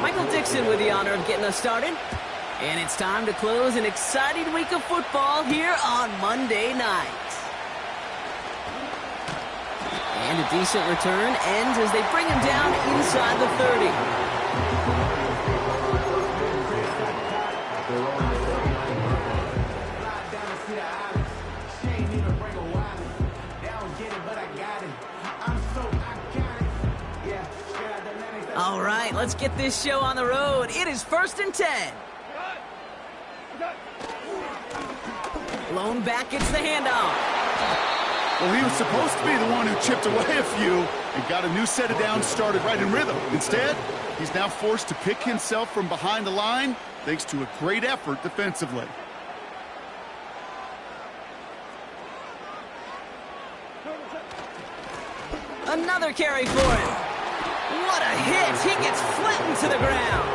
Michael Dixon with the honor of getting us started. And it's time to close an exciting week of football here on Monday night. And a decent return ends as they bring him down inside the 30. All right, let's get this show on the road. It is 1st and 10. Blown back, gets the handoff. Well, he was supposed to be the one who chipped away a few and got a new set of downs started right in rhythm. Instead, he's now forced to pick himself from behind the line thanks to a great effort defensively. Another carry for him. What a hit! He gets flattened to the ground.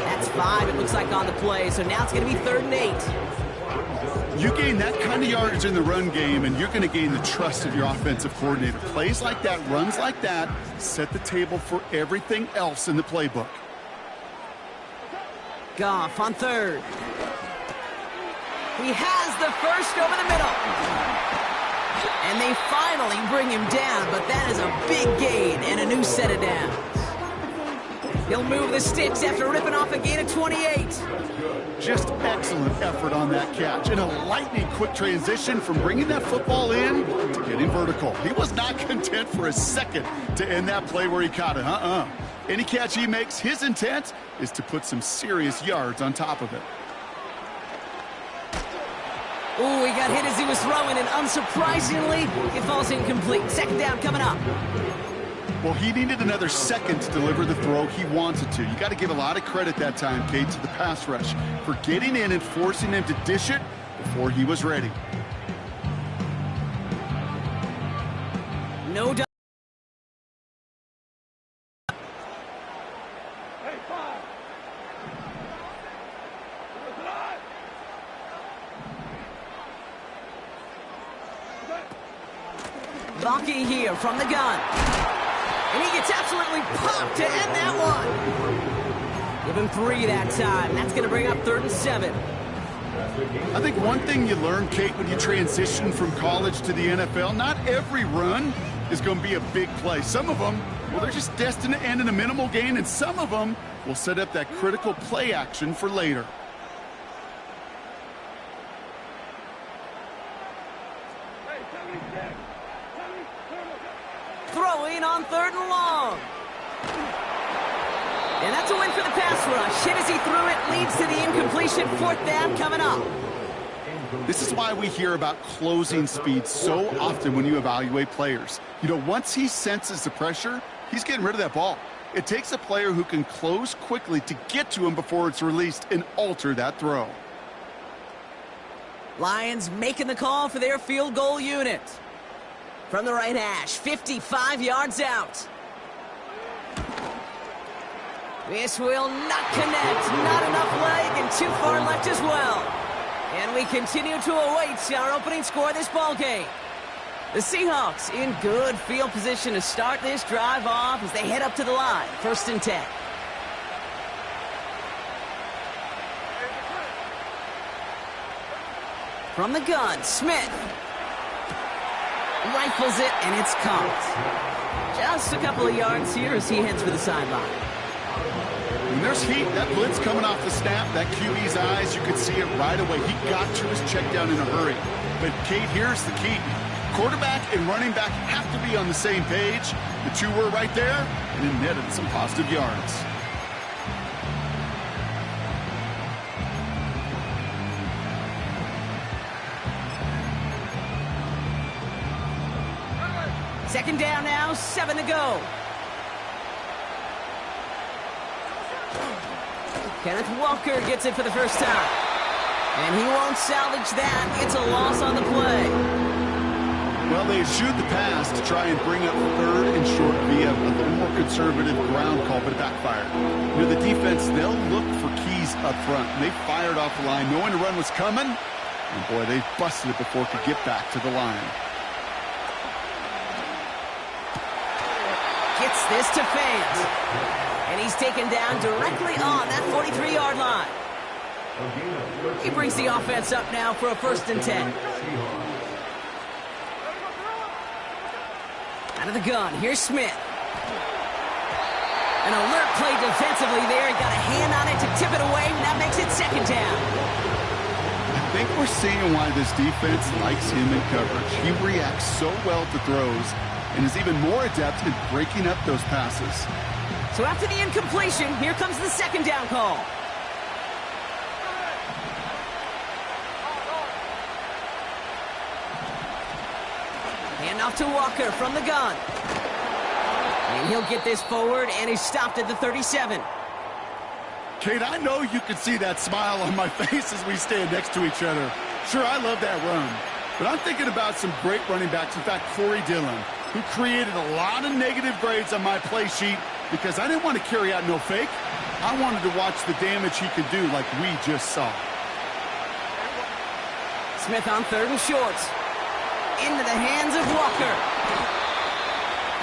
That's 5, it looks like, on the play, so now it's going to be 3rd and 8. You gain that kind of yardage in the run game, and you're going to gain the trust of your offensive coordinator. Plays like that, runs like that, set the table for everything else in the playbook. Goff on 3rd. He has the first over the middle. And they finally bring him down, but that is a big gain and a new set of downs. He'll move the sticks after ripping off a gain of 28. Just excellent effort on that catch. And a lightning quick transition from bringing that football in to getting vertical. He was not content for a second to end that play where he caught it. Any catch he makes, his intent is to put some serious yards on top of it. Ooh, he got hit as he was throwing, and unsurprisingly, it falls incomplete. 2nd down coming up. Well, he needed another second to deliver the throw he wanted to. You got to give a lot of credit that time, Kate, to the pass rush for getting in and forcing him to dish it before he was ready. No doubt. Bucky here from the gun. And he gets absolutely popped to end that one. Give him 3 that time. That's going to bring up 3rd and 7. I think one thing you learn, Kate, when you transition from college to the NFL, not every run is going to be a big play. Some of them, well, they're just destined to end in a minimal gain, and some of them will set up that critical play action for later. Throwing on 3rd and long. And that's a win for the pass rush. Hit as he threw it, leads to the incompletion. 4th down coming up. This is why we hear about closing speed so often when you evaluate players. You know, once he senses the pressure, he's getting rid of that ball. It takes a player who can close quickly to get to him before it's released and alter that throw. Lions making the call for their field goal unit. From the right hash, 55 yards out. This will not connect. Not enough leg and too far left as well. And we continue to await our opening score of this ballgame. The Seahawks in good field position to start this drive off as they head up to the line. 1st and 10. From the gun, Smith. Rifles it, and it's caught. Just a couple of yards here as he heads for the sideline. When there's heat, that blitz coming off the snap, that QB's eyes, you could see it right away. He got to his check down in a hurry. But, Kate, here's the key. Quarterback and running back have to be on the same page. The two were right there, and it netted some positive yards. Second down now, 7 to go. Kenneth Walker gets it for the first time. And he won't salvage that. It's a loss on the play. Well, they eschewed the pass to try and bring up 3rd and short via a little more conservative ground call, but it backfired. You know, the defense, they'll look for keys up front. And they fired off the line knowing the run was coming. And, boy, they busted it before it could get back to the line. Gets Gets this to Fant. And he's taken down directly on that 43-yard line. He brings the offense up now for a 1st and 10. Out of the gun, here's Smith. An alert play defensively there. He got a hand on it to tip it away, and that makes it 2nd down. I think we're seeing why this defense likes him in coverage. He reacts so well to throws and is even more adept in breaking up those passes. So after the incompletion, here comes the 2nd down call. Hand off to Walker from the gun. And he'll get this forward, and he's stopped at the 37. Kate, I know you can see that smile on my face as we stand next to each other. Sure, I love that run. But I'm thinking about some great running backs. In fact, Corey Dillon, who created a lot of negative grades on my play sheet because I didn't want to carry out no fake. I wanted to watch the damage he could do like we just saw. Smith on 3rd and short. Into the hands of Walker.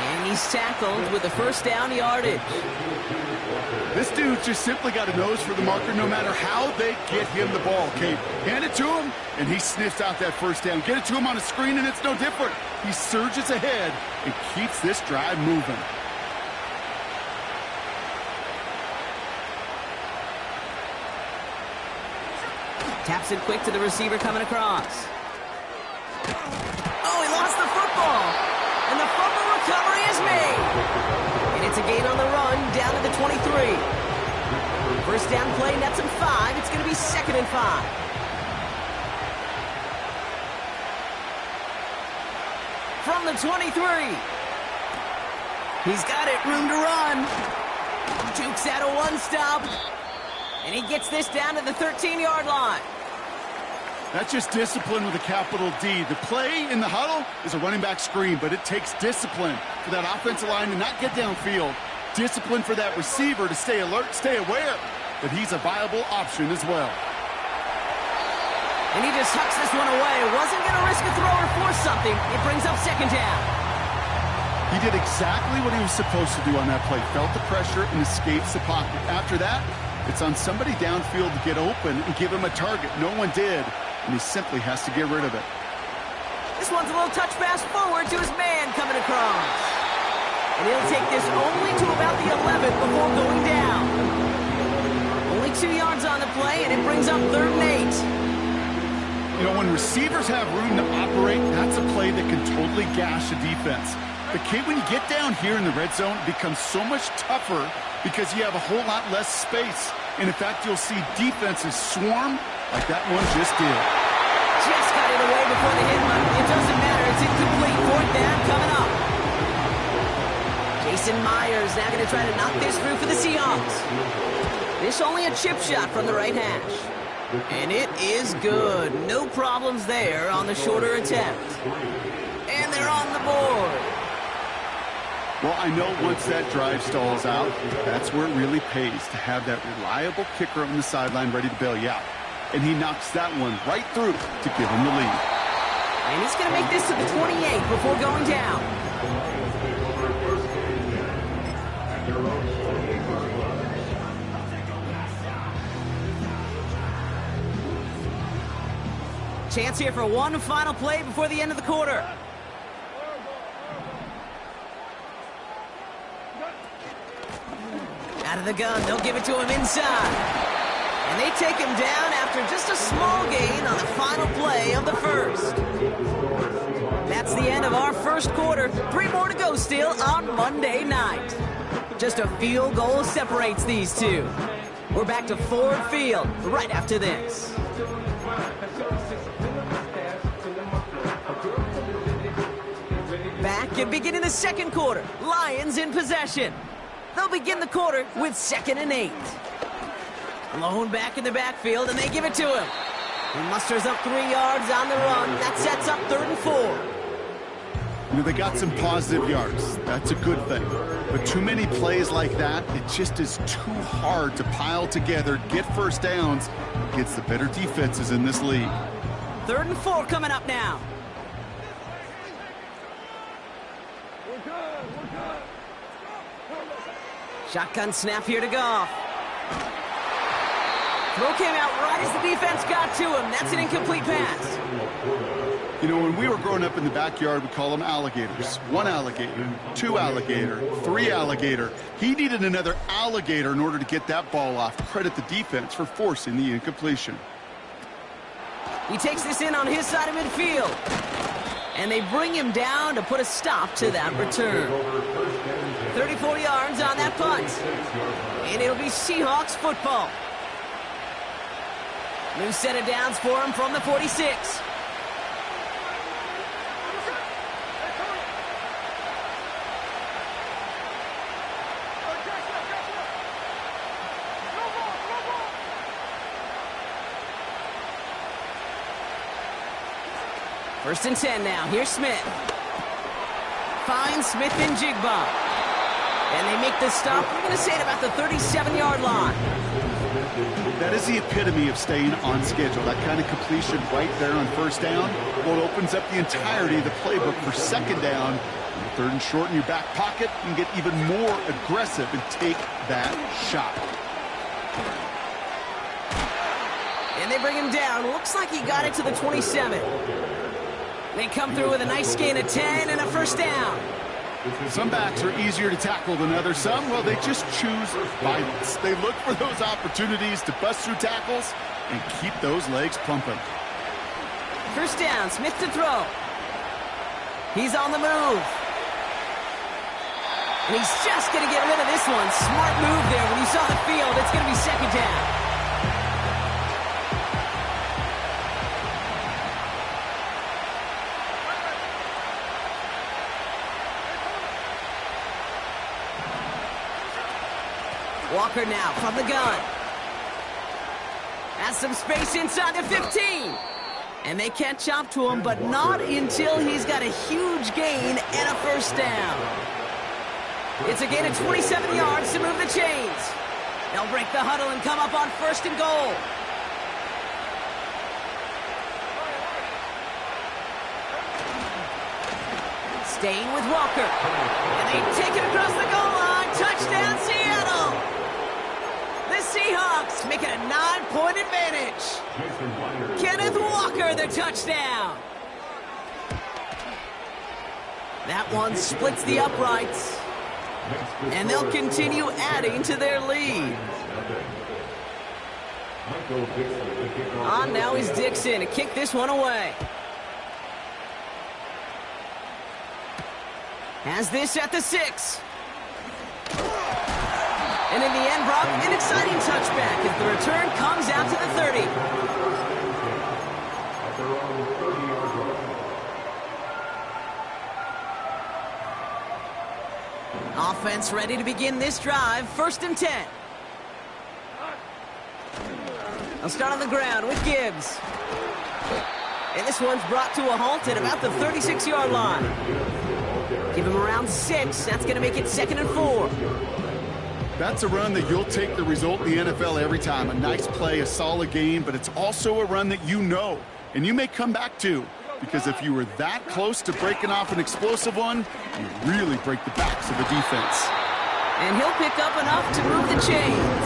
And he's tackled with the 1st down yardage. This dude's just simply got a nose for the marker no matter how they get him the ball, Kate. Hand it to him, and he sniffs out that 1st down. Get it to him on a screen, and it's no different. He surges ahead and keeps this drive moving. Taps it quick to the receiver coming across. Oh, he lost the football. And the fumble recovery is made. And it's a gain on the run down to the 23. 1st down play nets him 5. It's going to be 2nd and 5. From the 23. He's got it. Room to run. Jukes out a 1-stop. And he gets this down to the 13-yard line. That's just discipline with a capital D. The play in the huddle is a running back screen, but it takes discipline for that offensive line to not get downfield. Discipline for that receiver to stay alert, stay aware that he's a viable option as well. And he just hucks this one away. Wasn't going to risk a throw or force something. It brings up 2nd down. He did exactly what he was supposed to do on that play. Felt the pressure and escapes the pocket. After that, it's on somebody downfield to get open and give him a target. No one did. And he simply has to get rid of it. This one's a little touch pass forward to his man coming across. And he'll take this only to about the 11 before going down. Only 2 yards on the play, and it brings up 3rd and 8. You know, when receivers have room to operate, that's a play that can totally gash a defense. But, Kate, when you get down here in the red zone, it becomes so much tougher because you have a whole lot less space. And, in fact, you'll see defenses swarm like that one just did. Just got it away before the hit, but it doesn't matter. It's incomplete. 4th down coming up. Jason Myers now going to try to knock this through for the Seahawks. This only a chip shot from the right hash. And it is good. No problems there on the shorter attempt. And they're on the board. Well, I know once that drive stalls out, that's where it really pays to have that reliable kicker on the sideline ready to bail you out. And he knocks that one right through to give him the lead. And he's going to make this to the 28 before going down. Chance here for one final play before the end of the quarter. Out of the gun, they'll give it to him inside. And they take him down after just a small gain on the final play of the 1st. That's the end of our 1st quarter. 3 more to go still on Monday night. Just a field goal separates these two. We're back to Ford Field right after this. Back and beginning the 2nd quarter. Lions in possession. They'll begin the quarter with 2nd and 8. Lone back in the backfield, and they give it to him. He musters up 3 yards on the run. That sets up 3rd and 4. You know, they got some positive yards. That's a good thing. But too many plays like that, it just is too hard to pile together, get 1st downs against the better defenses in this league. 3rd and 4 coming up now. Shotgun snap here to Goff. Throw came out right as the defense got to him. That's an incomplete pass. You know, when we were growing up in the backyard, we call them alligators. 1 alligator, 2 alligator, 3 alligator. He needed another alligator in order to get that ball off. Credit the defense for forcing the incompletion. He takes this in on his side of midfield. And they bring him down to put a stop to that return. 34 yards on that punt. And it'll be Seahawks football. New set of downs for him from the 46. First and 10 now. Here's Smith. Finds Smith and Jigba. And they make the stop. We're going to say it about the 37-yard line. That is the epitome of staying on schedule. That kind of completion right there on first down. Well, it opens up the entirety of the playbook for second down. And 3rd and short in your back pocket, you can get even more aggressive and take that shot. And they bring him down. Looks like he got it to the 27. They come through with a nice gain of 10 and a first down. Some backs are easier to tackle than others. Some, well, they just choose violence. They look for those opportunities to bust through tackles and keep those legs pumping. First down, Smith to throw. He's on the move. And he's just going to get rid of this one. Smart move there. When you saw the field, it's going to be second down. Walker now from the gun. Has some space inside the 15. And they catch up to him, but not until he's got a huge gain and a first down. It's a gain of 27 yards to move the chains. They'll break the huddle and come up on 1st and goal. Staying with Walker. And they take it across the goal line. Touchdown, Seattle. The Seahawks make it a 9-point advantage. Kenneth Walker, the touchdown. That one splits the uprights. And they'll continue adding to their lead. On now is Dixon to kick this one away. Has this at the 6. And in the end, Brock, an exciting touchback as the return comes out to the 30. Offense ready to begin this drive. 1st and 10. I'll start on the ground with Gibbs. And this one's brought to a halt at about the 36-yard line. Give him around 6. That's going to make it 2nd and 4. That's a run that you'll take the result in the NFL every time. A nice play, a solid game, but it's also a run that you know, and you may come back to, because if you were that close to breaking off an explosive one, you really break the backs of the defense. And he'll pick up enough to move the chains.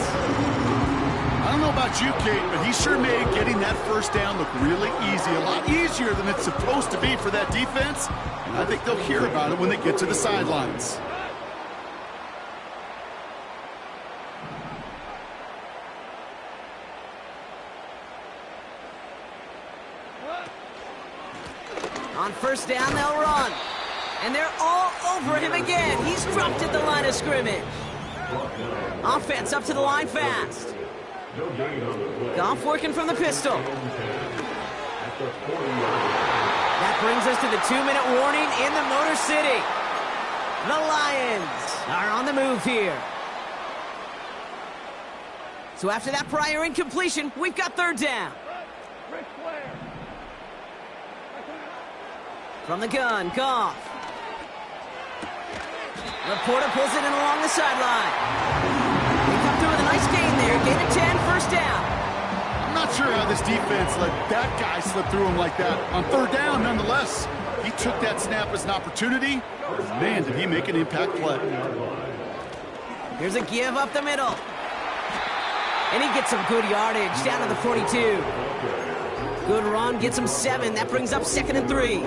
I don't know about you, Kate, but he sure made getting that first down look really easy. A lot easier than it's supposed to be for that defense. And I think they'll hear about it when they get to the sidelines. On first down, they'll run. And they're all over him again. He's dropped at the line of scrimmage. Offense up to the line fast. Goff working from the pistol. That brings us to the 2-minute warning in the Motor City. The Lions are on the move here. So after that prior incompletion, we've got 3rd down. From the gun, Goff. Laporta pulls it in along the sideline. They come through with a nice gain there. Gain of 10, first down. I'm not sure how this defense let that guy slip through him like that. On 3rd down, nonetheless, he took that snap as an opportunity. Man, did he make an impact play. Here's a give up the middle. And he gets some good yardage down to the 42. Good run, gets him 7. That brings up 2nd and 3.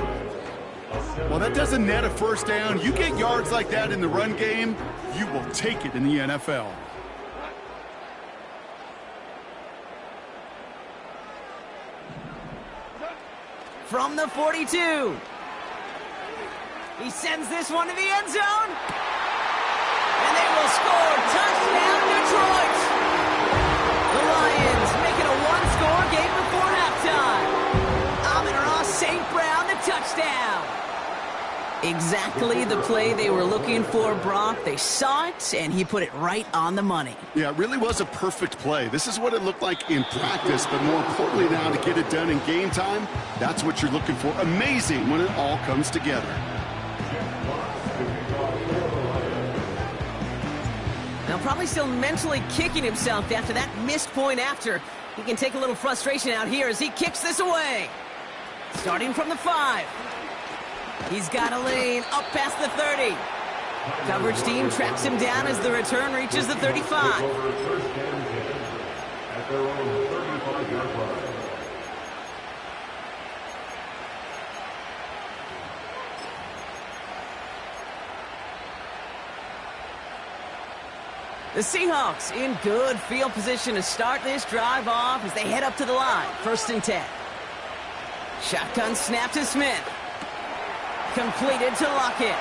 Well, that doesn't net a first down. You get yards like that in the run game, you will take it in the NFL. From the 42. He sends this one to the end zone. And they will score. Touchdown, Detroit. The Lions make it a one-score game before halftime. Amon-Ra St. Brown, the touchdown. Exactly the play they were looking for, Brock. They saw it, and he put it right on the money. Yeah, it really was a perfect play. This is what it looked like in practice, but more importantly now to get it done in game time, that's what you're looking for. Amazing when it all comes together. Now probably still mentally kicking himself after that missed point after. He can take a little frustration out here as he kicks this away. Starting from the 5. He's got a lane up past the 30. Coverage team tracks him down as the return reaches the 35. The Seahawks in good field position to start this drive off as they head up to the line. 1st and 10. Shotgun snap to Smith. Completed to Lockett.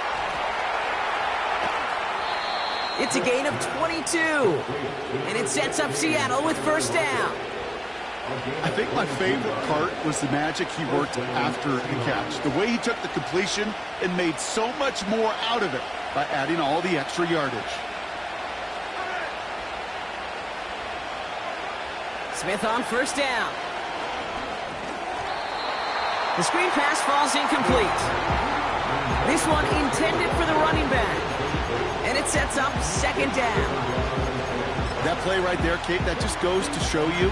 It's a gain of 22. And it sets up Seattle with 1st down. I think my favorite part was the magic he worked after the catch. The way he took the completion and made so much more out of it by adding all the extra yardage. Smith on 1st down. The screen pass falls incomplete. This one intended for the running back. And it sets up 2nd down. That play right there, Kate, that just goes to show you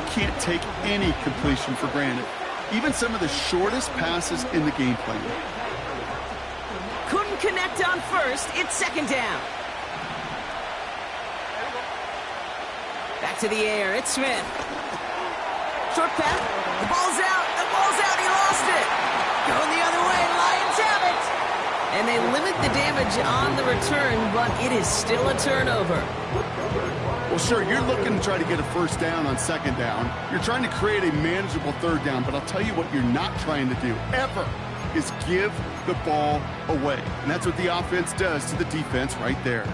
can't take any completion for granted. Even some of the shortest passes in the game plan. Couldn't connect on 1st. It's 2nd down. Back to the air. It's Smith. Short pass. The ball's out. The ball's out. He lost it. Going the other way. Lions have it. And they limit the damage on the return, but it is still a turnover. Well, sure, you're looking to try to get a 1st down on 2nd down. You're trying to create a manageable 3rd down, but I'll tell you what you're not trying to do, ever, is give the ball away. And that's what the offense does to the defense right there.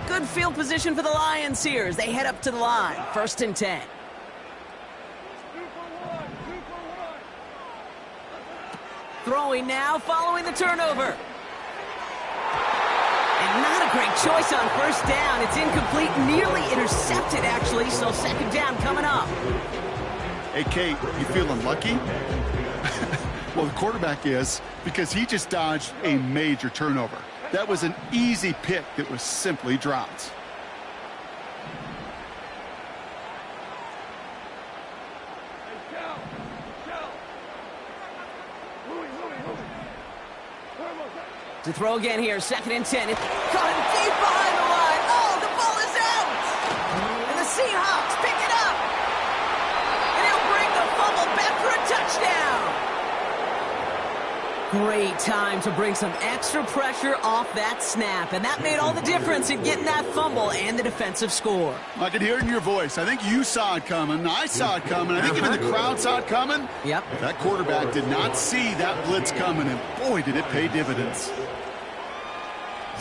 Good field position for the Lions here as they head up to the line. 1st and 10. Throwing now following the turnover. And not a great choice on 1st down. It's incomplete, nearly intercepted actually, so 2nd down coming up. Hey, Kate, you feeling lucky? Well, the quarterback is, because he just dodged a major turnover. That was an easy pick that was simply dropped. To throw again here, 2nd and 10. It's caught him deep behind the line. Oh, the ball is out! And the Seahawks pick it up. And he'll bring the fumble back for a touchdown. Great time to bring some extra pressure off that snap. And that made all the difference in getting that fumble and the defensive score. I could hear it in your voice. I think you saw it coming. I saw it coming. I think even the crowd saw it coming. Yep. That quarterback did not see that blitz coming, and boy, did it pay dividends.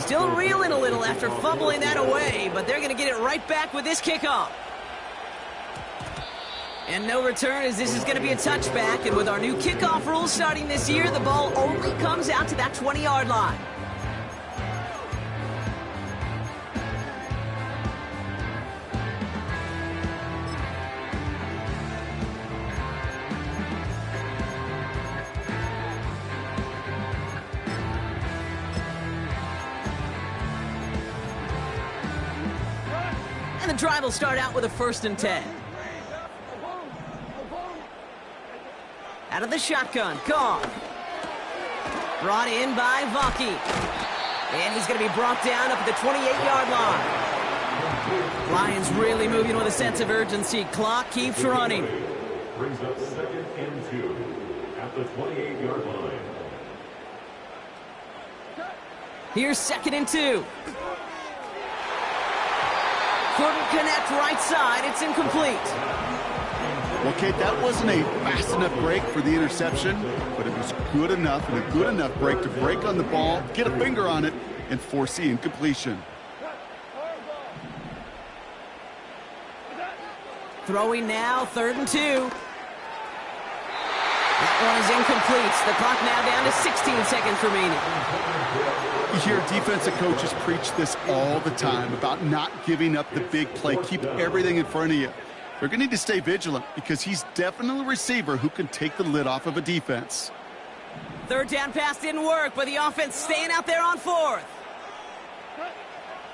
Still reeling a little after fumbling that away, but they're going to get it right back with this kickoff. And no return as this is going to be a touchback. And with our new kickoff rules starting this year, the ball only comes out to that 20-yard line. And the drive will start out with a 1st and 10. Out of the shotgun, Goff. Brought in by Vaki. And he's going to be brought down up at the 28-yard line. Lions really moving with a sense of urgency. Clock keeps running. Brings up 2nd and 2 at the 28-yard line. Here's 2nd and 2. Couldn't connect right side. It's incomplete. Well, Kate, that wasn't a fast enough break for the interception, but it was good enough and a good enough break to break on the ball, get a finger on it, and force the incompletion. Throwing now, 3rd and 2. That one is incomplete. The clock now down to 16 seconds remaining. You hear defensive coaches preach this all the time about not giving up the big play. Keep everything in front of you. They're going to need to stay vigilant because he's definitely a receiver who can take the lid off of a defense. 3rd down pass didn't work, but the offense staying out there on 4th.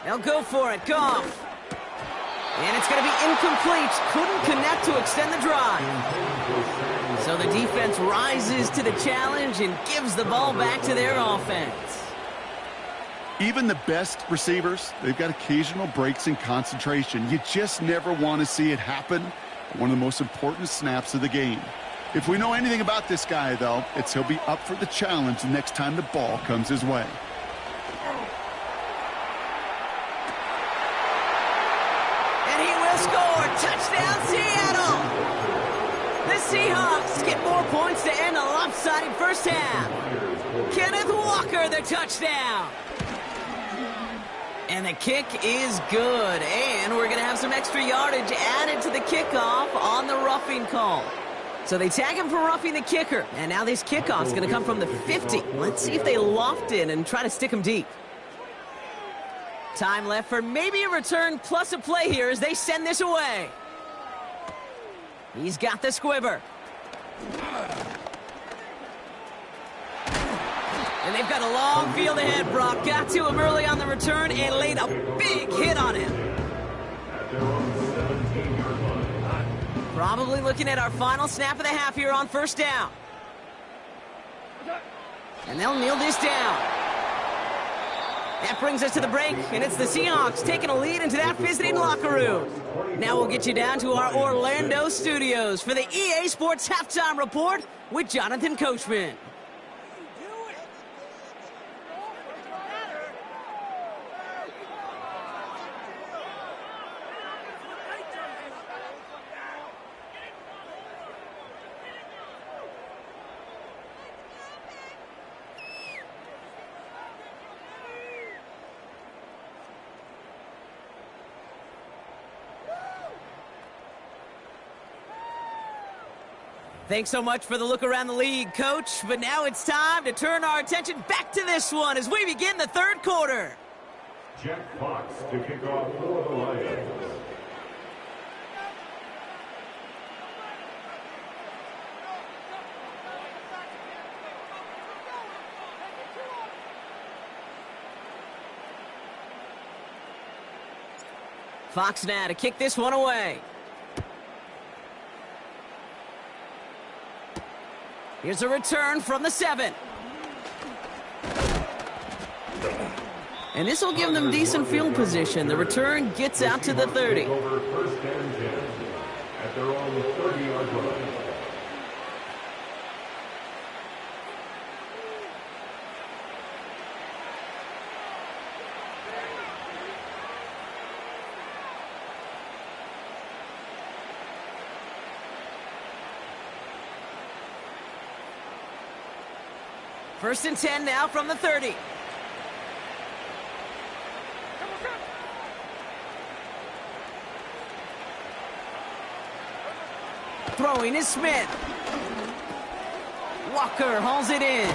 They'll go for it. Goff. And it's going to be incomplete. Couldn't connect to extend the drive. So the defense rises to the challenge and gives the ball back to their offense. Even the best receivers, they've got occasional breaks in concentration. You just never want to see it happen at one of the most important snaps of the game. If we know anything about this guy, though, it's he'll be up for the challenge the next time the ball comes his way. And he will score. Touchdown, Seattle! The Seahawks get more points to end a lopsided first half. Kenneth Walker, the touchdown. And the kick is good. And we're going to have some extra yardage added to the kickoff on the roughing call. So they tag him for roughing the kicker. And now this kickoff's going to come from the 50. Let's see if they loft it and try to stick him deep. Time left for maybe a return plus a play here as they send this away. He's got the squibber. And they've got a long field ahead. Brock got to him early on the return and laid a big hit on him. Probably looking at our final snap of the half here on 1st down. And they'll kneel this down. That brings us to the break, and it's the Seahawks taking a lead into that visiting locker room. Now we'll get you down to our Orlando studios for the EA Sports Halftime Report with Jonathan Coachman. Thanks so much for the look around the league, Coach. But now it's time to turn our attention back to this one as we begin the 3rd quarter. Jack Fox to kick off for the Lions. Fox now to kick this one away. Here's a return from the 7. And this will give them decent field position. The return gets out to the 30. Over 1st and 10 at their own 30-yard line. First and 10 now from the 30. Throwing is Smith. Walker hauls it in.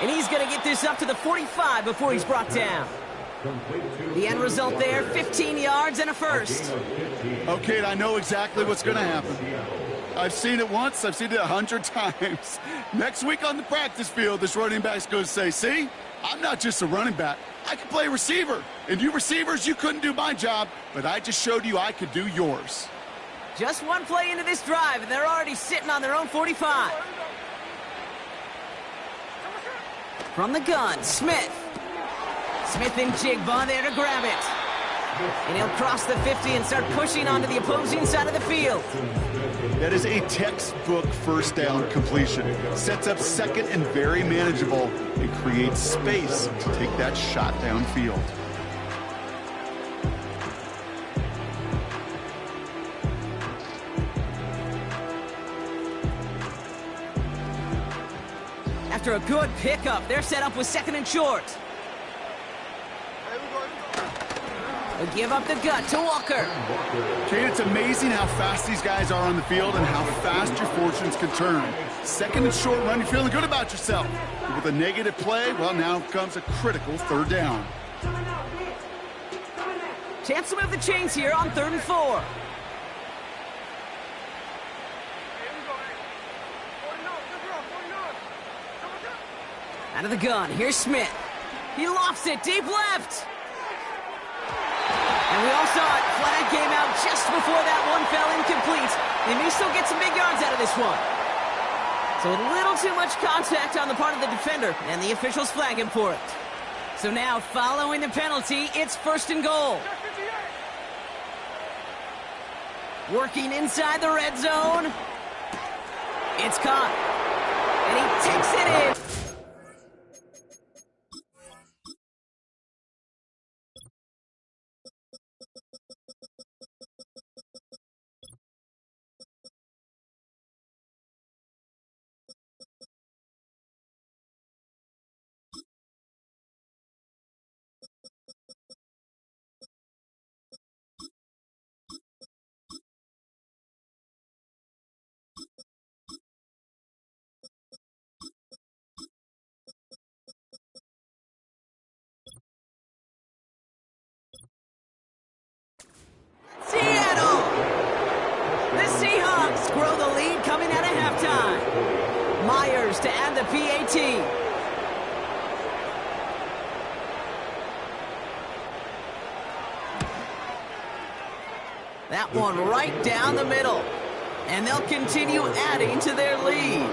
And he's going to get this up to the 45 before he's brought down. The end result there, 15 yards and a first. Okay, I know exactly what's going to happen. I've seen it once. I've seen it 100 times. Next week on the practice field, this running back's going to say, see, I'm not just a running back. I can play receiver. And you receivers, you couldn't do my job, but I just showed you I could do yours. Just one play into this drive, and they're already sitting on their own 45. From the gun, Smith. Smith and Jigba there to grab it. And he'll cross the 50 and start pushing onto the opposing side of the field. That is a textbook first down completion. Sets up second and very manageable and creates space to take that shot downfield. After a good pickup, they're set up with second and short. They'll give up the gut to Walker. Okay, it's amazing how fast these guys are on the field and how fast your fortunes can turn. Second and short run, you're feeling good about yourself. But with a negative play, well, now comes a critical third down. Chance to move the chains here on 3rd and 4. Out of the gun, here's Smith. He lofts it deep left. And we all saw it. Flag came out just before that one fell incomplete. They may still get some big yards out of this one. So a little too much contact on the part of the defender, and the officials flag him for it. So now, following the penalty, it's 1st and goal. Working inside the red zone. It's caught. And he takes it in. Seattle! The Seahawks grow the lead coming out of halftime. Myers to add the PAT. That one right down the middle. And they'll continue adding to their lead.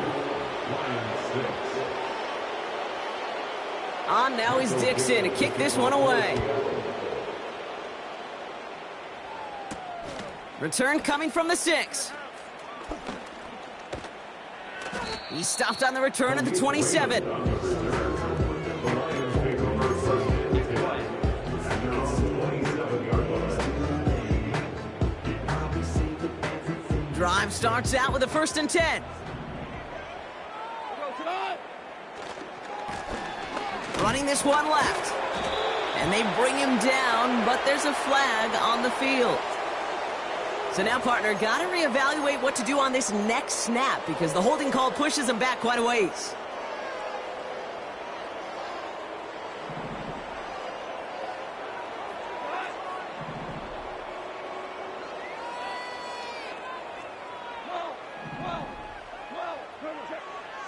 On now is Dixon to kick this one away. Return coming from the 6. He's stopped on the return at the 27. Drive starts out with a 1st and 10. Running this one left. And they bring him down, but there's a flag on the field. So now, partner, got to reevaluate what to do on this next snap because the holding call pushes him back quite a ways.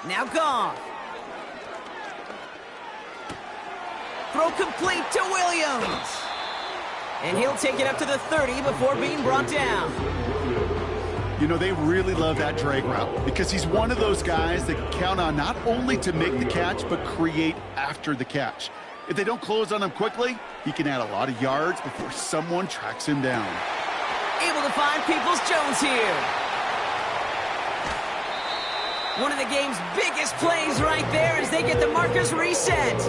Now Goff. Throw complete to Williams. And he'll take it up to the 30 before being brought down. You know, they really love that drag route because he's one of those guys that can count on not only to make the catch, but create after the catch. If they don't close on him quickly, he can add a lot of yards before someone tracks him down. Able to find Peoples-Jones here. One of the game's biggest plays right there as they get the markers reset.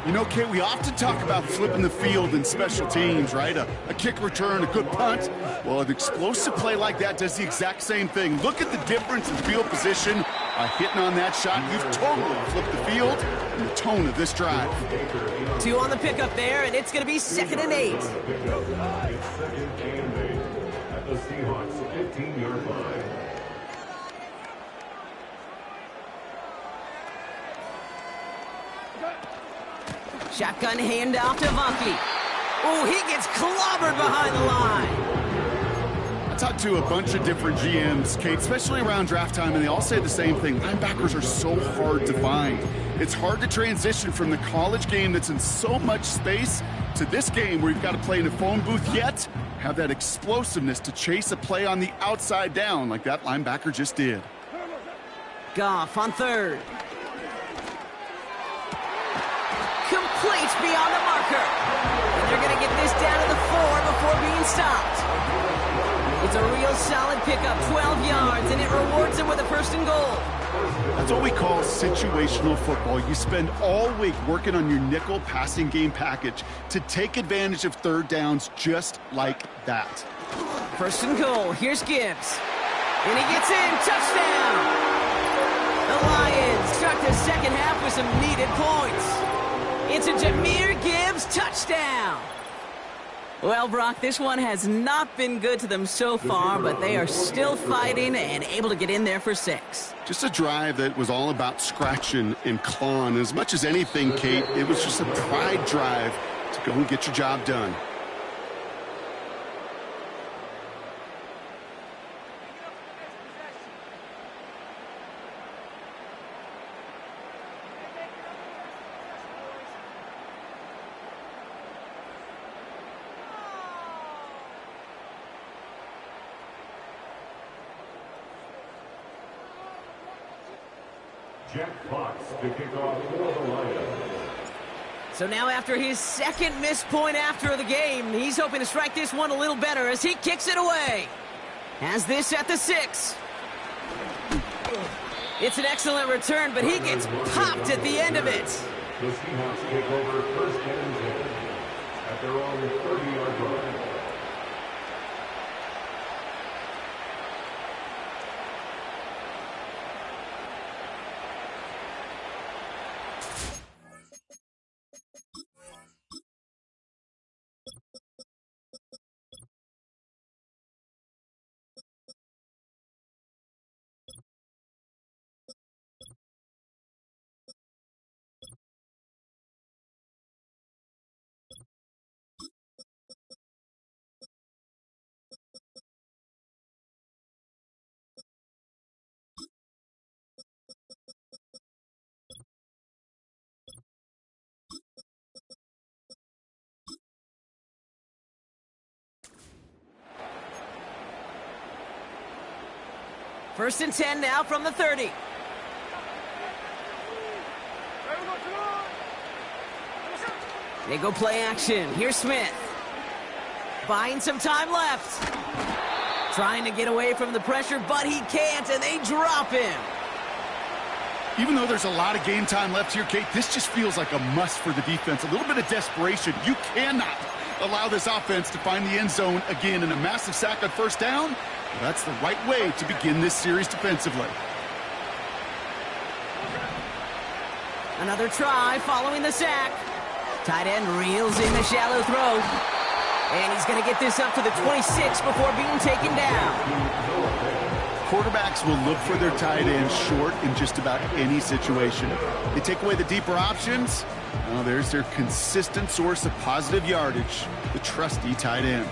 You know, Kate, we often talk about flipping the field in special teams, right? A kick return, a good punt. Well, an explosive play like that does the exact same thing. Look at the difference in field position by hitting on that shot. You've totally flipped the field and the tone of this drive. 2 on the pickup there, and it's going to be 2nd and 8. Second and 8 at the Seahawks 15-yard line. Shotgun handoff to Vunky. Oh, he gets clobbered behind the line. I talked to a bunch of different GMs, Kate, especially around draft time, and they all say the same thing. Linebackers are so hard to find. It's hard to transition from the college game that's in so much space to this game where you've got to play in a phone booth, yet have that explosiveness to chase a play on the outside down like that linebacker just did. Goff on 3rd. Complete beyond the marker. And they're going to get this down to the 4 pick up 12 yards, and it rewards him with a first and goal. That's what we call situational football. You spend all week working on your nickel passing game package to take advantage of third downs just like that. First and goal. Here's Gibbs. And he gets in. Touchdown! The Lions start the second half with some needed points. It's a Jahmyr Gibbs touchdown. Well, Brock, this one has not been good to them so far, but they are still fighting and able to get in there for 6. Just a drive that was all about scratching and clawing. As much as anything, Kate, it was just a pride drive to go and get your job done. Jack Fox to kick off for the Lions. So now after his second missed point after the game, he's hoping to strike this one a little better as he kicks it away. Has this at the 6. It's an excellent return, but he gets popped at the end of it. The Seahawks take over first and 10 at their own 30-yard line. First and 10 now from the 30. They go play action. Here's Smith. Buying some time left. Trying to get away from the pressure, but he can't, and they drop him. Even though there's a lot of game time left here, Kate, this just feels like a must for the defense. A little bit of desperation. You cannot allow this offense to find the end zone again in a massive sack on first down. Well, that's the right way to begin this series defensively. Another try following the sack. Tight end reels in the shallow throw. And he's going to get this up to the 26 before being taken down. Quarterbacks will look for their tight end short in just about any situation. They take away the deeper options. Well, there's their consistent source of positive yardage, the trusty tight end.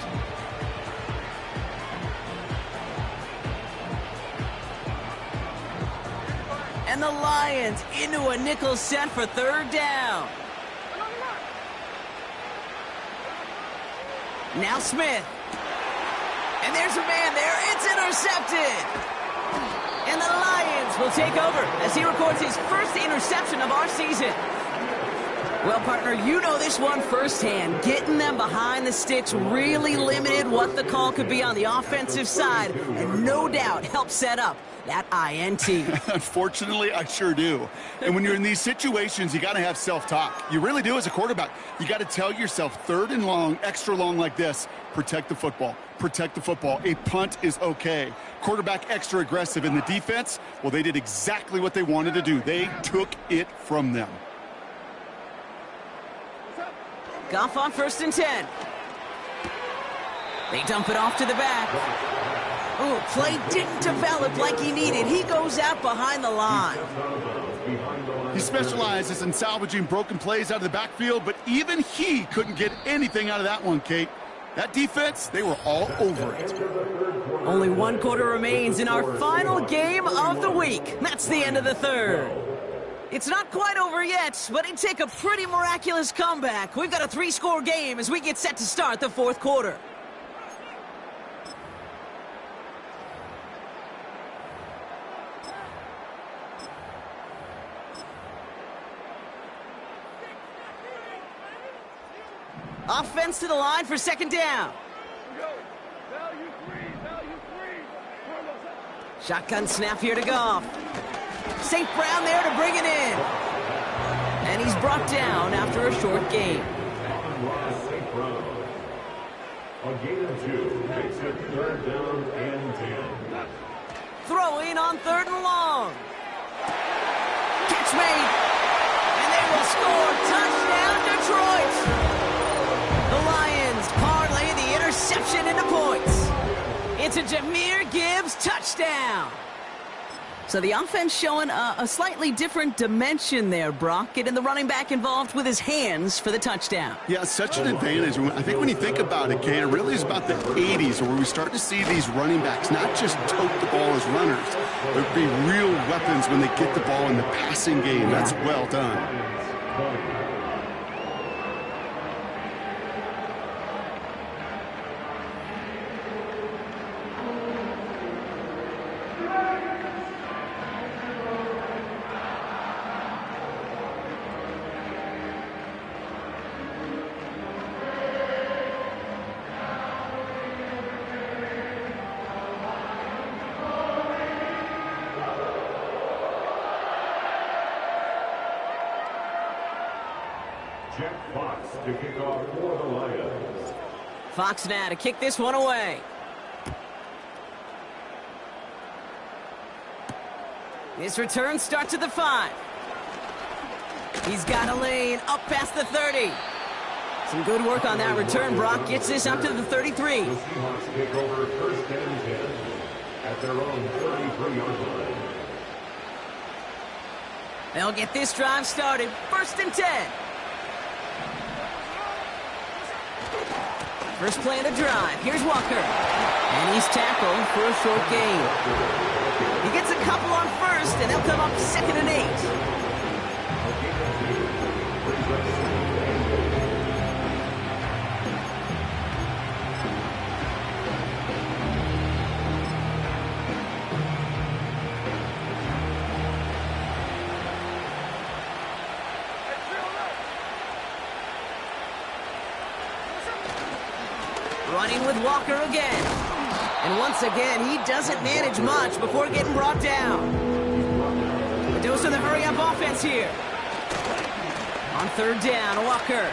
And the Lions into a nickel set for third down. Now Smith. And there's a man there. It's intercepted. And the Lions will take over as he records his first interception of our season. Well, partner, you know this one firsthand. Getting them behind the sticks really limited what the call could be on the offensive side, and no doubt helped set up that INT. Unfortunately, I sure do. And when you're in these situations, you got to have self-talk. You really do as a quarterback. You got to tell yourself, third and long, extra long like this, protect the football. Protect the football. A punt is okay. Quarterback extra aggressive in the defense, well, they did exactly what they wanted to do. They took it from them. Goff on first and 10. They dump it off to the back. Oh, play didn't develop like he needed. He goes out behind the line. He specializes in salvaging broken plays out of the backfield, but even he couldn't get anything out of that one, Kate. That defense, they were all over it. Only one quarter remains in our final game of the week. That's the end of the third. It's not quite over yet, but it'd take a pretty miraculous comeback. We've got a 3-score game as we get set to start the fourth quarter. Offense to the line for second down. Shotgun snap here to Goff. St. Brown there to bring it in. And he's brought down after a short gain. St. Brown. A gain of 2 makes it 3rd down and 10. Throwing on 3rd and long. Catch made. And they will score. Touchdown, Detroit. The Lions parlay the interception into points. It's a Jahmyr Gibbs touchdown. So the offense showing a slightly different dimension there, Brock. Getting the running back involved with his hands for the touchdound. Yeah, such an advantage. I think when you think about it, Kane, it really is about the 80s where we start to see these running backs not just tote the ball as runners, but be real weapons when they get the ball in the passing game. That's well done. Jack Fox to kick off for the Lions. Fox now to kick this one away. This return starts at the 5. He's got a lane up past the 30. Some good work on that return. Brock gets this up to the 33. The Seahawks take over 1st and 10 at their own 33-yard line. They'll get this drive started. 1st and 10. First play of the drive. Here's Walker. And he's tackled for a short gain. He gets a couple on 1st, and they'll come up 2nd and 8. Running with Walker again. And once again, he doesn't manage much before getting brought down. The dose of the hurry-up offense here. On 3rd down, Walker.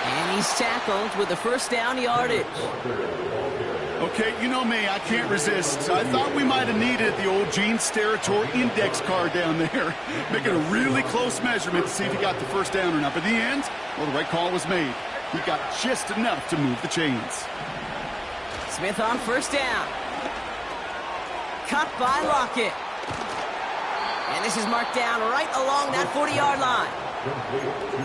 And he's tackled with the 1st down yardage. Okay, you know me, I can't resist. I thought we might have needed the old Gene Steratore index card down there. Making a really close measurement to see if he got the 1st down or not. But in the end, well, the right call was made. He got just enough to move the chains. Smith on 1st down. Cut by Lockett. And this is marked down right along that 40-yard line.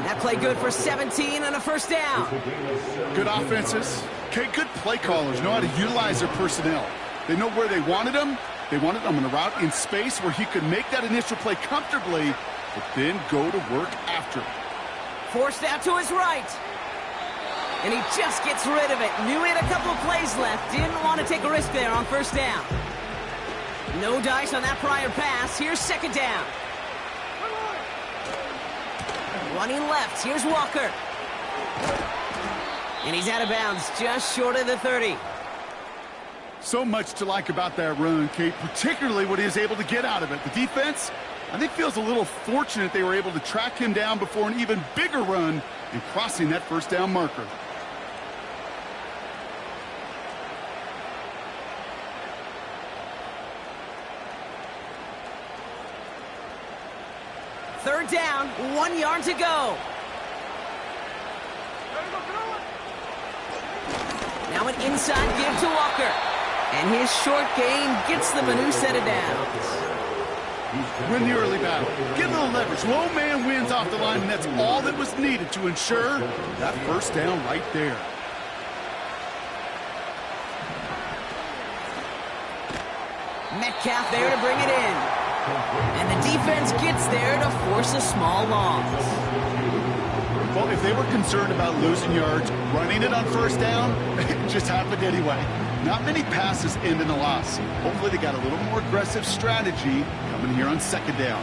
That play good for 17 and a 1st down. Good offenses. Okay, good play callers know how to utilize their personnel. They know where they wanted them. They wanted them on a route in space where he could make that initial play comfortably, but then go to work after it. Forced out to his right. And he just gets rid of it. Knew he had a couple of plays left. Didn't want to take a risk there on 1st down. No dice on that prior pass. Here's 2nd down. Running left. Here's Walker. And he's out of bounds just short of the 30. So much to like about that run, Kate, particularly what he was able to get out of it. The defense, I think, feels a little fortunate they were able to track him down before an even bigger run and crossing that 1st down marker. Third down, 1 yard to go. Now an inside give to Walker. And his short gain gets them a new set of downs. Win the early battle. Get a little leverage. Low man wins off the line, and that's all that was needed to ensure that 1st down right there. Metcalf there to bring it in. And the defense gets there to force a small loss. Well, if they were concerned about losing yards, running it on 1st down, it just happened anyway. Not many passes end in a loss. Hopefully they got a little more aggressive strategy coming here on 2nd down.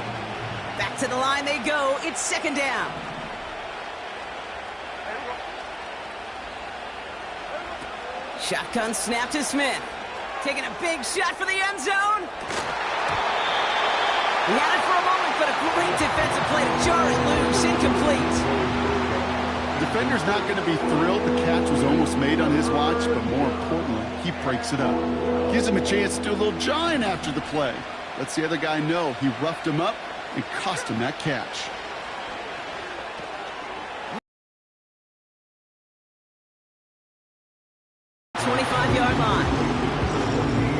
Back to the line they go. It's 2nd down. Shotgun snap to Smith. Taking a big shot for the end zone. He had it for a moment, but a great defensive play to jar it loose. Incomplete. The defender's not going to be thrilled the catch was almost made on his watch, but more importantly, he breaks it up. Gives him a chance to do a little jawing after the play. Lets the other guy know he roughed him up and cost him that catch.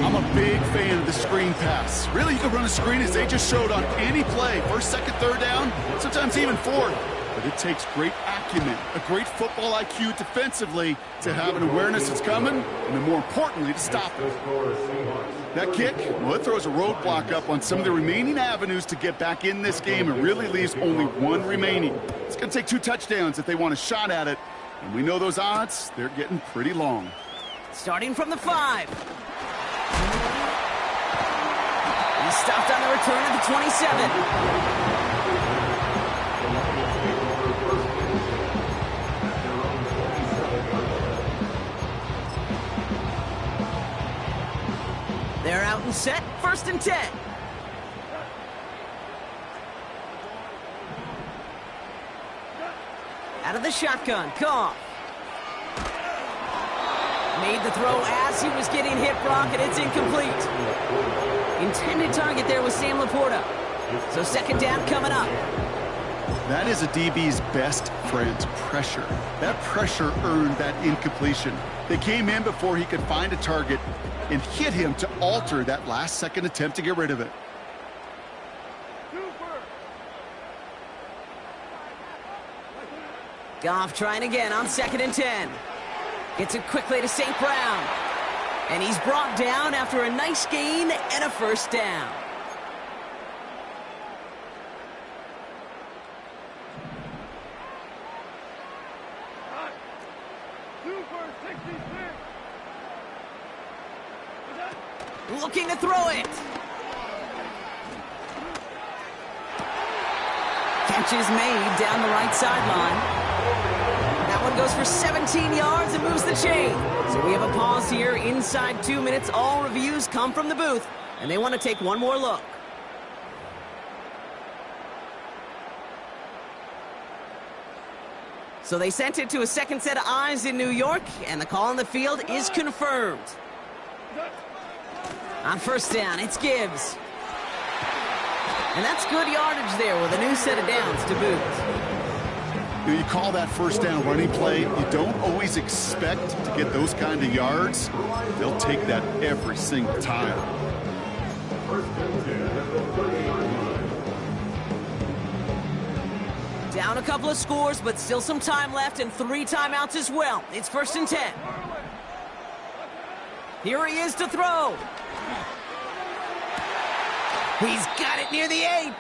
I'm a big fan of the screen pass. Really, you can run a screen as they just showed on any play. First, second, third down, sometimes even fourth. But it takes great acumen, a great football IQ defensively to have an awareness it's coming, and then more importantly, to stop it. That kick, well, it throws a roadblock up on some of the remaining avenues to get back in this game and really leaves only one remaining. It's going to take 2 touchdowns if they want a shot at it. And we know those odds, they're getting pretty long. Starting from the 5. He stopped on the return at the 27. They're out and set, 1st and 10. Out of the shotgun, Goff. Made the throw as he was getting hit, Brock, and it's incomplete. Intended target there was Sam Laporta. So 2nd down coming up. That is a DB's best friend, pressure. That pressure earned that incompletion. They came in before he could find a target and hit him to alter that last-second attempt to get rid of it. Goff trying again on 2nd and 10. Gets it quickly to St. Brown. And he's brought down after a nice gain and a 1st down. Looking to throw it. Catch is made down the right sideline. That one goes for 17 yards and moves the chain. So we have a pause here inside 2 minutes. All reviews come from the booth, and they want to take one more look. So they sent it to a second set of eyes in New York, and the call on the field is confirmed. On 1st down, it's Gibbs. And that's good yardage there with a new set of downs to boot. You call that 1st down running play, you don't always expect to get those kind of yards. They'll take that every single time. Down a couple of scores, but still some time left and 3 timeouts as well. It's 1st and 10. Here he is to throw. He's got it near the 8.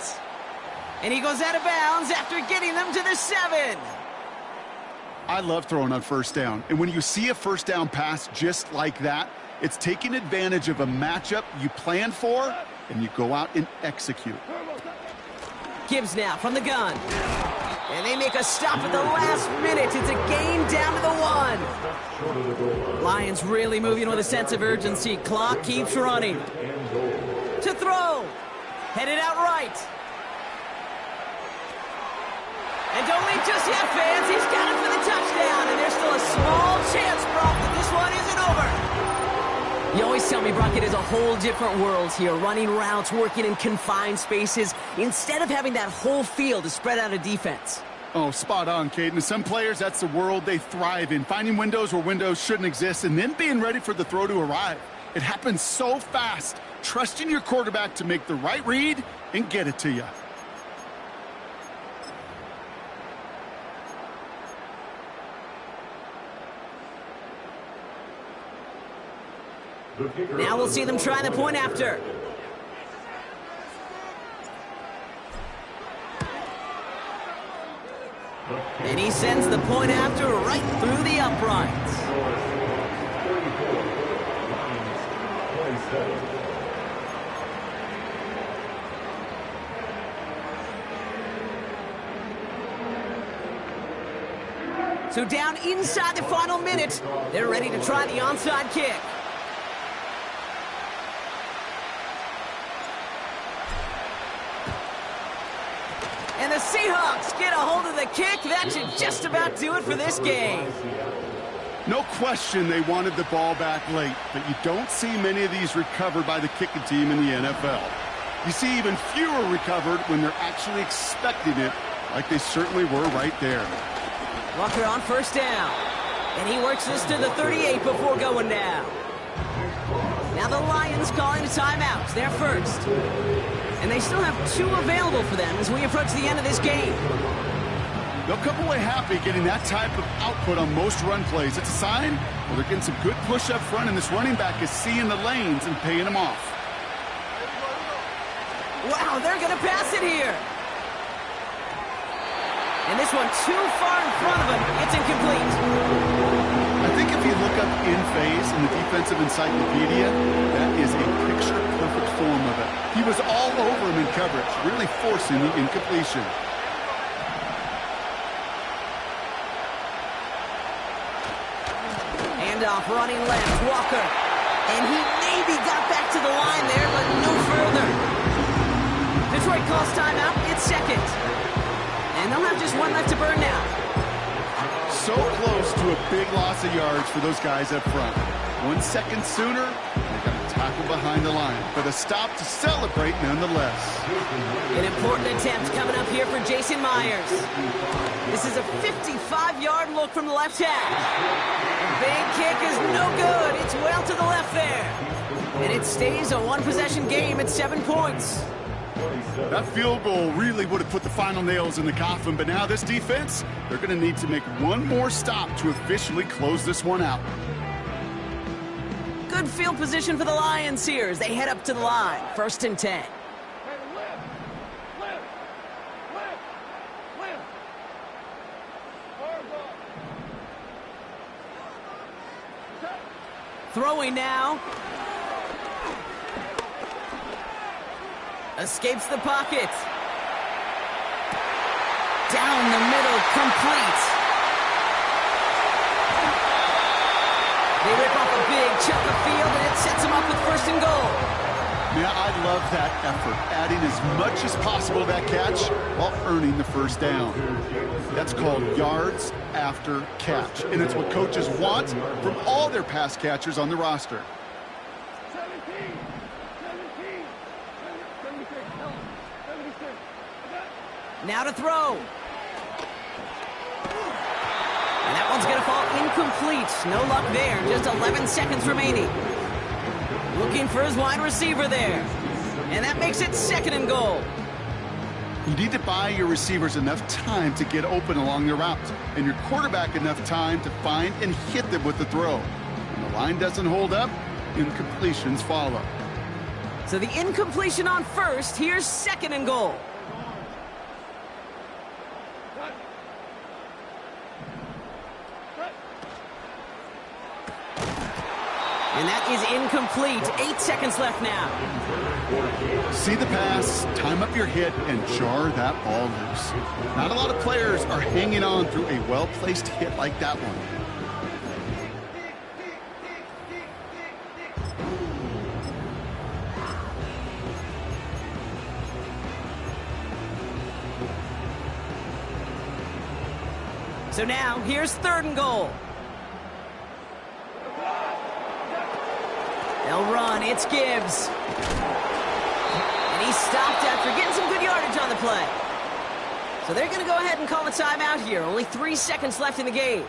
And he goes out of bounds after getting them to the 7. I love throwing on 1st down. And when you see a 1st down pass just like that, it's taking advantage of a matchup you planned for, and you go out and execute. Gibbs now from the gun. And they make a stop at the last minute. It's a gain down to the 1. Lions really moving with a sense of urgency. Clock keeps running. To throw. Headed out right. And don't leave just yet, fans. He's got it for the touchdown. And there's still a small chance, Brock, that this one isn't over. You always tell me, Brock, it is a whole different world here. Running routes, working in confined spaces, instead of having that whole field to spread out a defense. Oh, spot on, Caden. Some players, that's the world they thrive in. Finding windows where windows shouldn't exist and then being ready for the throw to arrive. It happens so fast. Trusting your quarterback to make the right read and get it to you. Now we'll see them try the point after. And he sends the point after right through the uprights. So down inside the final minute, they're ready to try the onside kick. Seahawks get a hold of the kick. That should just about do it for this game. No question they wanted the ball back late, but you don't see many of these recovered by the kicking team in the NFL. You see even fewer recovered when they're actually expecting it, like they certainly were right there. Walker on first down. And he works this to the 38 before going down. Now the Lions calling a timeout. They're first. And they still have 2 available for them as we approach the end of this game. They'll come away happy getting that type of output on most run plays. It's a sign well, they're getting some good push up front, and this running back is seeing the lanes and paying them off. Wow, they're going to pass it here. And this one too far in front of him. It's incomplete. I think if you look up in phase in the defensive encyclopedia, that is a picture-perfect form of it. He was all over him in coverage, really forcing the incompletion. Handoff running left, Walker. And he maybe got back to the line there, but no further. Detroit calls timeout. It's second. And they'll have just 1 left to burn now. So close to a big loss of yards for those guys up front. 1 second sooner, they're going to tackle behind the line. But a stop to celebrate nonetheless. An important attempt coming up here for Jason Myers. This is a 55-yard look from the left half. The big kick is no good. It's well to the left there. And it stays a 1-possession game at 7 points. That field goal really would have put the final nails in the coffin, but now this defense, they're going to need to make one more stop to officially close this one out. Good field position for the Lions here as they head up to the line. 1st and 10. Throwing now. Escapes the pocket. Down the middle, complete. They rip off a big chunk of field, and it sets them up with 1st and goal. Yeah, I love that effort, adding as much as possible to that catch while earning the 1st down. That's called yards after catch, and it's what coaches want from all their pass catchers on the roster. Now to throw. And that one's going to fall incomplete. No luck there. Just 11 seconds remaining. Looking for his wide receiver there. And that makes it 2nd and goal. You need to buy your receivers enough time to get open along the route, and your quarterback enough time to find and hit them with the throw. When the line doesn't hold up, incompletions follow. So the incompletion on 1st. Here's 2nd and goal. And that is incomplete. 8 seconds left now. See the pass, time up your hit, and jar that ball loose. Not a lot of players are hanging on through a well-placed hit like that one. So now, here's 3rd and goal. They'll run. It's Gibbs. And he's stopped after getting some good yardage on the play. So they're going to go ahead and call a timeout here. Only 3 seconds left in the game.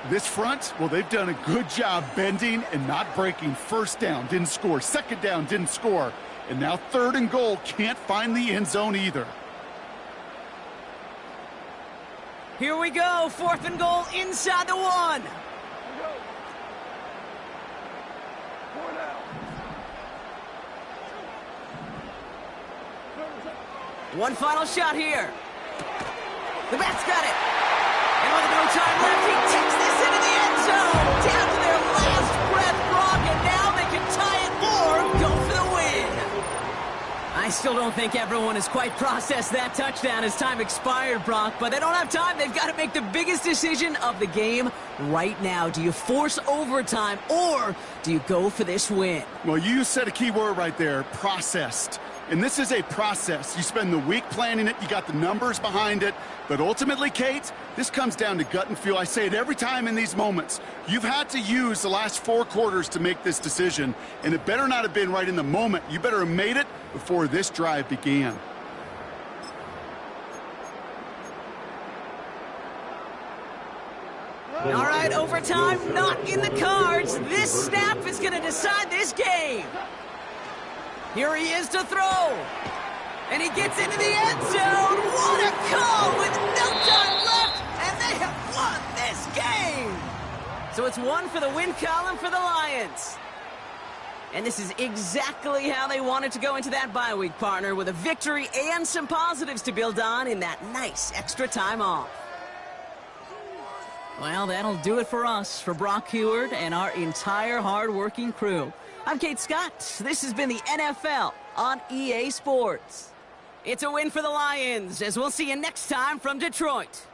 This front, well, they've done a good job bending and not breaking. 1st down, didn't score. 2nd down, didn't score. And now 3rd and goal, can't find the end zone either. Here we go. 4th and goal inside the 1. One final shot here. The bat's got it. And with no time left, he takes this into the end zone. Down to their last breath, Brock, and now they can tie it or go for the win. I still don't think everyone has quite processed that touchdown as time expired, Brock, but they don't have time. They've got to make the biggest decision of the game right now. Do you force overtime or do you go for this win? Well, you said a key word right there, processed. And this is a process. You spend the week planning it, you got the numbers behind it, but ultimately, Kate, this comes down to gut and feel. I say it every time in these moments. You've had to use the last 4 quarters to make this decision, and it better not have been right in the moment. You better have made it before this drive began. All right, overtime not in the cards. This snap is going to decide this game. Here he is to throw. And he gets into the end zone. What a call with no time left. And they have won this game. So it's 1 for the win column for the Lions. And this is exactly how they wanted to go into that bye week, partner, with a victory and some positives to build on in that nice extra time off. Well, that'll do it for us, for Brock Huard and our entire hard-working crew. I'm Kate Scott. This has been the NFL on EA Sports. It's a win for the Lions, as we'll see you next time from Detroit.